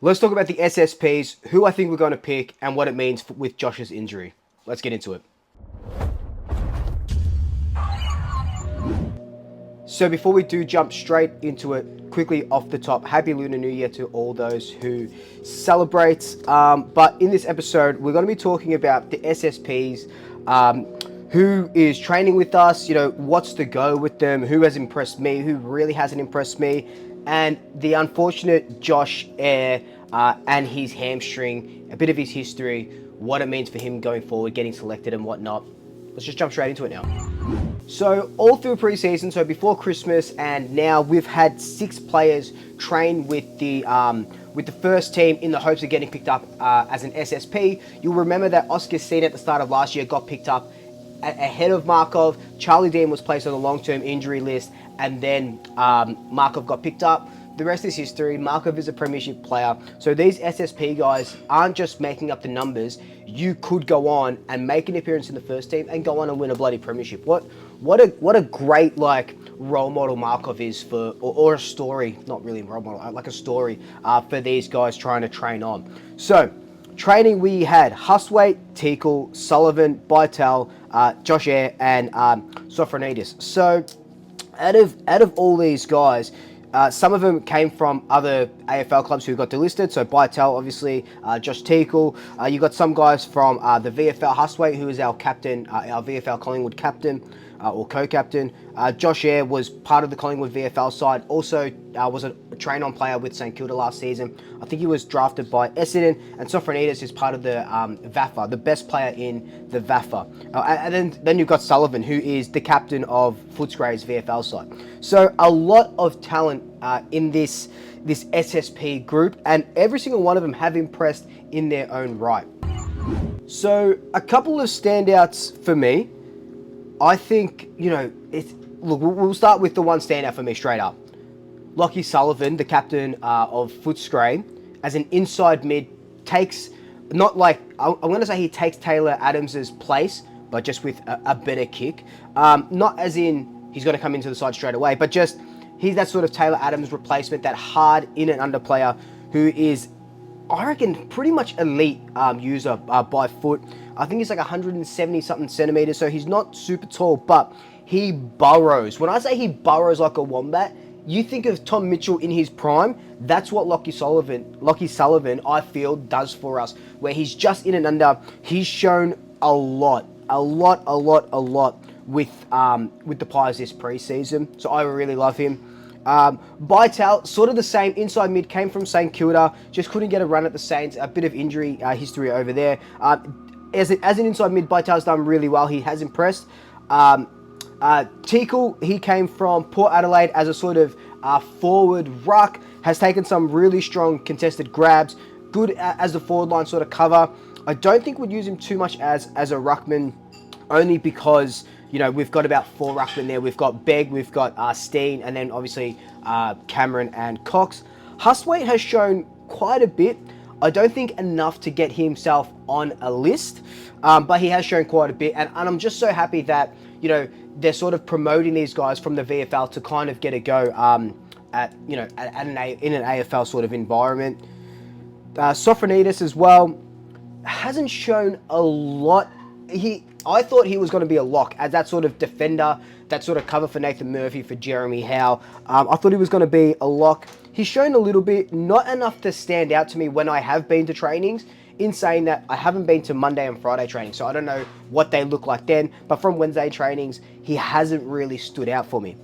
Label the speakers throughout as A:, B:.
A: Let's talk about the SSPs, who I think we're going to pick, and what it means with Josh's injury. Let's get into it. So before we do jump straight into it, quickly off the top, Happy Lunar New Year to all those who celebrate. But in this episode, we're going to be talking about the SSPs, who is training with us, what's the go with them, who has impressed me, who really hasn't impressed me, and the unfortunate Josh Air and his hamstring, a bit of his history, what it means for him going forward, getting selected and whatnot. Let's just jump straight into it now. So all through preseason, so before Christmas and now, we've had 6 players train with the first team in the hopes of getting picked up as an SSP. You'll remember that Oscar Steen at the start of last year got picked up ahead of Markov. Charlie Dean was placed on a long-term injury list, and then Markov got picked up. The rest is history. Markov is a premiership player. So these SSP guys aren't just making up the numbers. You could go on and make an appearance in the first team and go on and win a bloody premiership. What a great role model Markov is for, or a story, not really a role model, like a story for these guys trying to train on. So training, we had Hustwaite, Teakle, Sullivan, Bytel, Josh Air, and Sofronides. So out of all these guys, some of them came from other AFL clubs who got delisted. So Bytel, obviously, Josh Teakle. You got some guys from the VFL, Hustwaite, who is our captain, our VFL Collingwood captain, or co-captain. Josh Air was part of the Collingwood VFL side. Also was a train-on player with St Kilda last season. I think he was drafted by Essendon. And Sofronides is part of the VAFA, the best player in the VAFA. And then you've got Sullivan, who is the captain of Footscray's VFL side. So a lot of talent in this SSP group, and every single one of them have impressed in their own right. So a couple of standouts for me. I think, look, we'll start with the one standout for me straight up. Lachie Sullivan, the captain of Footscray, as an inside mid, takes, not like, I'm going to say he takes Taylor Adams's place, but just with a better kick. Not as in he's going to come into the side straight away, but just he's that sort of Taylor Adams replacement, that hard in and under player who is, I reckon, pretty much elite user by foot. I think he's like 170 something centimeters, so he's not super tall, but he burrows. When I say he burrows like a wombat, you think of Tom Mitchell in his prime. That's what Lachie Sullivan, I feel, does for us, where he's just in and under. He's shown a lot with the Pies this preseason, so I really love him. Bytel, sort of the same, inside mid, came from St Kilda, just couldn't get a run at the Saints, a bit of injury history over there. As an inside mid, Bytel's done really well. He has impressed. Teakle, he came from Port Adelaide as a sort of forward ruck, has taken some really strong contested grabs, good as the forward line sort of cover. I don't think we'd use him too much as a ruckman, only because, we've got about 4 ruckmen there. We've got Begg, we've got Steen, and then obviously Cameron and Cox. Hustwaite has shown quite a bit. I don't think enough to get himself on a list, but he has shown quite a bit, and I'm just so happy that, they're sort of promoting these guys from the VFL to kind of get a go in an AFL sort of environment. Sofronides as well hasn't shown a lot. I thought he was going to be a lock as that sort of defender, that sort of cover for Nathan Murphy, for Jeremy Howe. I thought he was going to be a lock. He's shown a little bit, not enough to stand out to me when I have been to trainings, in saying that I haven't been to Monday and Friday training, so I don't know what they look like then, but from Wednesday trainings, he hasn't really stood out for me.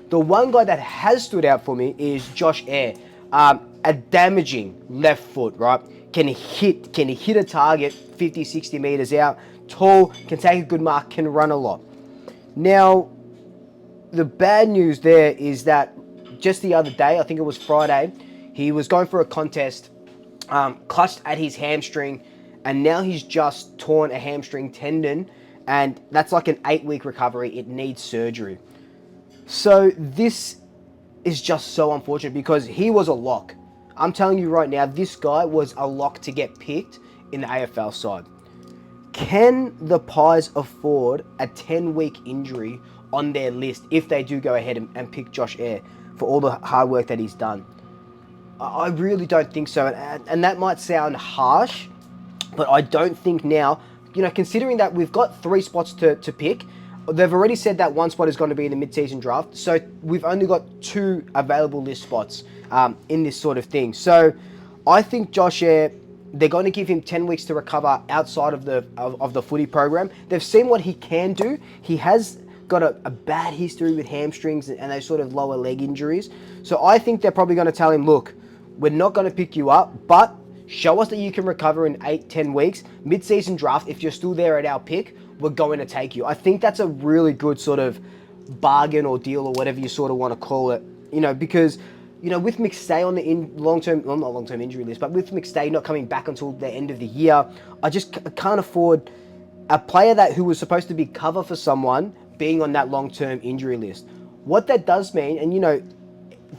A: The one guy that has stood out for me is Josh Air. A damaging left foot, right? Can hit a target 50, 60 meters out, tall, can take a good mark, can run a lot. Now, the bad news there is that just the other day, I think it was Friday, he was going for a contest, clutched at his hamstring, and now he's just torn a hamstring tendon, and that's like an 8-week recovery. It needs surgery. So this is just so unfortunate because he was a lock. I'm telling you right now, this guy was a lock to get picked in the AFL side. Can the Pies afford a 10-week injury on their list if they do go ahead and pick Josh Air for all the hard work that he's done? I really don't think so. And that might sound harsh, but I don't think now, considering that we've got 3 spots to pick, they've already said that 1 spot is going to be in the mid-season draft. So we've only got 2 available list spots in this sort of thing. So I think Josh Eyre, they're going to give him 10 weeks to recover outside of the footy program. They've seen what he can do. He has got a bad history with hamstrings and those sort of lower leg injuries. So I think they're probably going to tell him, look, we're not going to pick you up, but show us that you can recover in 8-10 weeks. Mid-season draft, if you're still there at our pick, we're going to take you. I think that's a really good sort of bargain or deal or whatever you sort of want to call it, because with McStay on the not long-term injury list, but with McStay not coming back until the end of the year, I just can't afford a player who was supposed to be cover for someone being on that long-term injury list. What that does mean, and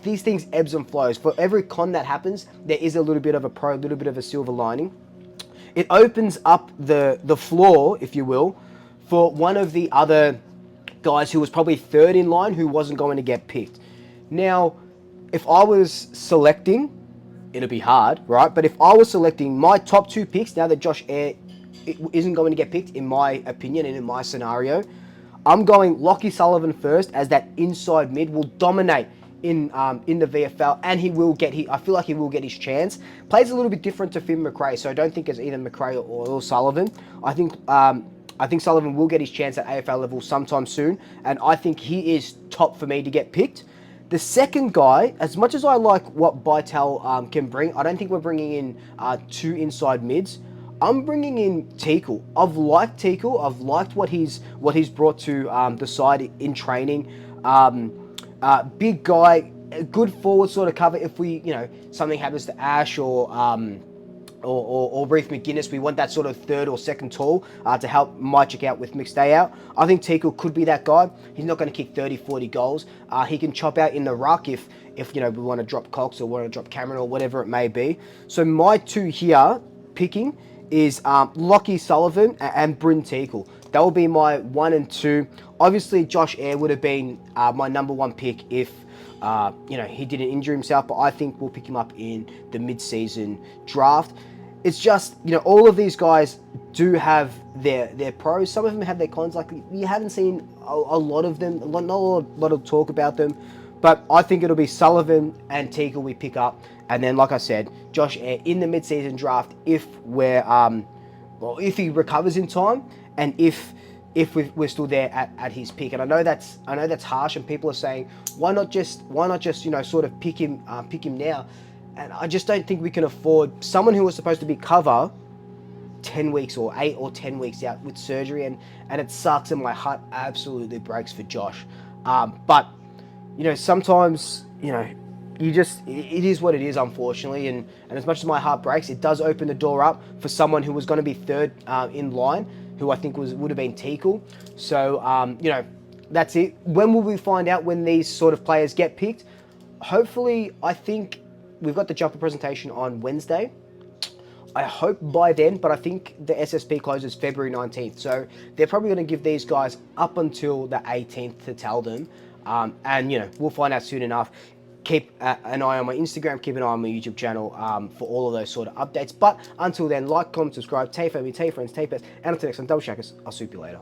A: these things ebbs and flows. For every con that happens, there is a little bit of a pro, a little bit of a silver lining. It opens up the floor, if you will, for one of the other guys who was probably third in line who wasn't going to get picked. Now, if I was selecting, it'll be hard, right? But if I was selecting my top 2 picks, now that Josh Eyre isn't going to get picked, in my opinion and in my scenario, I'm going Lachie Sullivan first, as that inside mid will dominate in the VFL, and I feel like he will get his chance. Plays a little bit different to Finn McRae, so I don't think it's either McRae or Sullivan. I think Sullivan will get his chance at AFL level sometime soon, and I think he is top for me to get picked. The second guy, as much as I like what Bytel can bring, I don't think we're bringing in 2 inside mids. I'm bringing in Teakle. I've liked Teakle. I've liked what he's brought to the side in training. Big guy, a good forward sort of cover if something happens to Ash or Reef McGuinness. We want that sort of third or second tall to help Mychick out with McStay out. I think Teakle could be that guy. He's not going to kick 30, 40 goals. He can chop out in the ruck if we want to drop Cox or want to drop Cameron or whatever it may be. So my 2 here picking is Lachie Sullivan and Bryn Teakle. That will be my 1 and 2. Obviously, Josh Eyre would have been my number 1 pick if he didn't injure himself, but I think we'll pick him up in the mid-season draft. It's just, all of these guys do have their pros. Some of them have their cons. Like, you haven't seen a lot of them, not a lot of talk about them. But I think it'll be Sullivan and Teakle we pick up. And then, like I said, Josh Eyre in the mid-season draft if if he recovers in time and if we're still there at his pick. And I know that's harsh, and people are saying, why not just sort of pick him now? And I just don't think we can afford someone who was supposed to be cover 10 weeks or 8 or 10 weeks out with surgery, and it sucks, and my heart absolutely breaks for Josh. But sometimes it is what it is, unfortunately, and as much as my heart breaks, it does open the door up for someone who was going to be third in line, who I think would have been Teakle. So that's it. When will we find out when these sort of players get picked? Hopefully, I think we've got the jumper presentation on Wednesday. I hope by then, but I think the SSP closes February 19th. So they're probably going to give these guys up until the 18th to tell them. And, we'll find out soon enough. Keep an eye on my Instagram, keep an eye on my YouTube channel for all of those sort of updates. But until then, like, comment, subscribe, tell your family, tell your friends, tell your pets, and until next time, double shackers, I'll soup you later.